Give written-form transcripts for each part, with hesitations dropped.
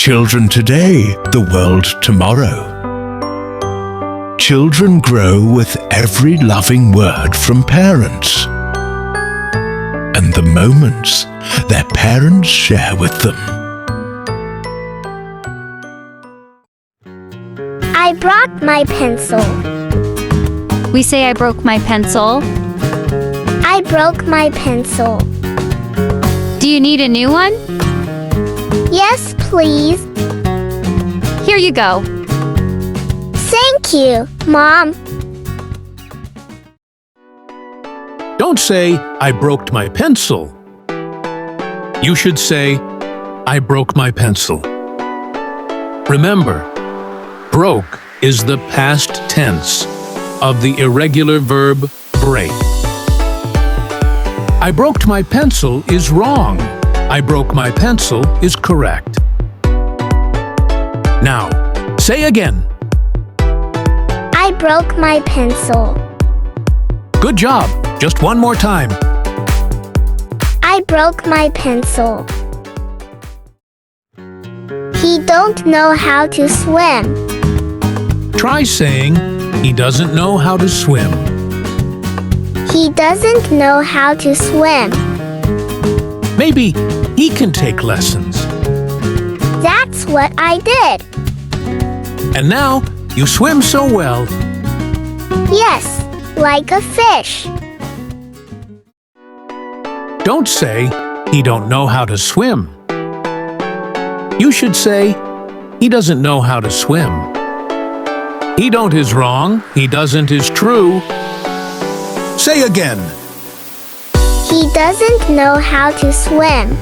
Children today, the world tomorrow. Children grow with every loving word from parents and the moments their parents share with them. I brought my pencil. We say I broke my pencil. I broke my pencil. Do you need a new one? Yes, please. Here you go. Thank you, Mom. Don't say, I broke my pencil. You should say, I broke my pencil. Remember, broke is the past tense of the irregular verb break. I broke my pencil is wrong. I broke my pencil is correct. Now, say again. I broke my pencil. Good job. Just one more time. I broke my pencil. He don't know how to swim. Try saying, he doesn't know how to swim. He doesn't know how to swim. Maybe he can take lessons. That's what I did. And now, you swim so well. Yes, like a fish. Don't say, he don't know how to swim. You should say, he doesn't know how to swim. He don't is wrong, he doesn't is true. Say again. He doesn't know how to swim.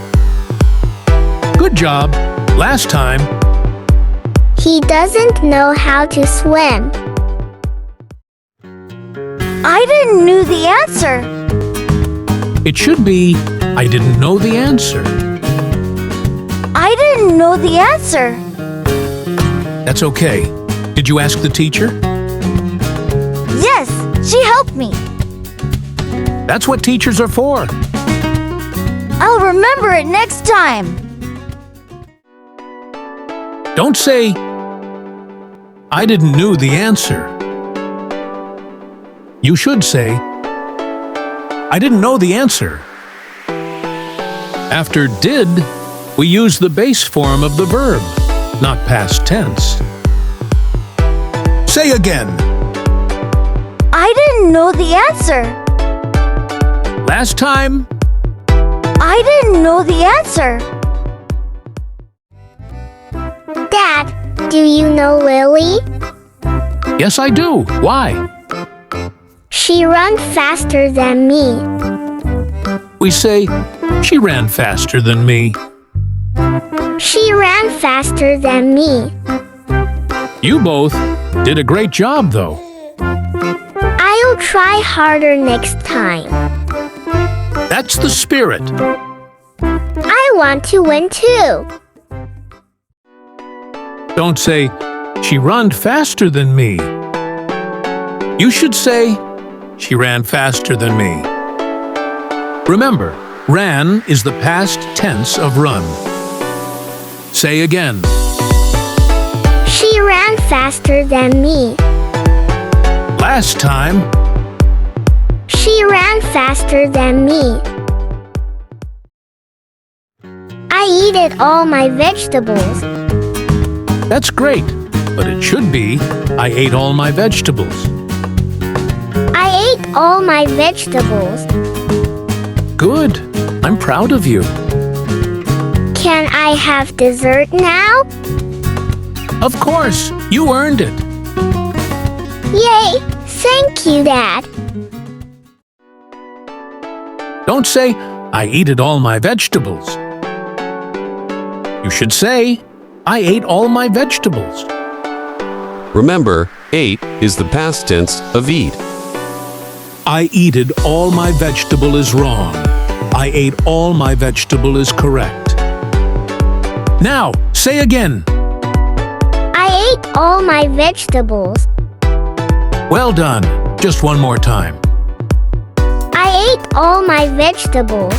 Good job. Last time. He doesn't know how to swim. I didn't know the answer. It should be, I didn't know the answer. I didn't know the answer. That's okay. Did you ask the teacher? Yes, she helped me. That's what teachers are for. I'll remember it next time. Don't say, I didn't know the answer. You should say, I didn't know the answer. After did, we use the base form of the verb, not past tense. Say again. I didn't know the answer. Last time. I didn't know the answer. Dad, do you know Lily? Yes, I do. Why? She ran faster than me. We say, she ran faster than me. She ran faster than me. You both did a great job, though. I'll try harder next time. That's the spirit. I want to win too. Don't say, she ran faster than me. You should say, she ran faster than me. Remember, ran is the past tense of run. Say again. She ran faster than me. Last time. She ran faster than me. I ate all my vegetables. That's great, but it should be, I ate all my vegetables. I ate all my vegetables. Good. I'm proud of you. Can I have dessert now? Of course, you earned it. Yay! Thank you, Dad. Don't say, I ate all my vegetables. You should say, I ate all my vegetables. Remember, ate is the past tense of eat. I eated all my vegetable is wrong. I ate all my vegetable is correct. Now, say again. I ate all my vegetables. Well done. Just one more time. I ate all my vegetables.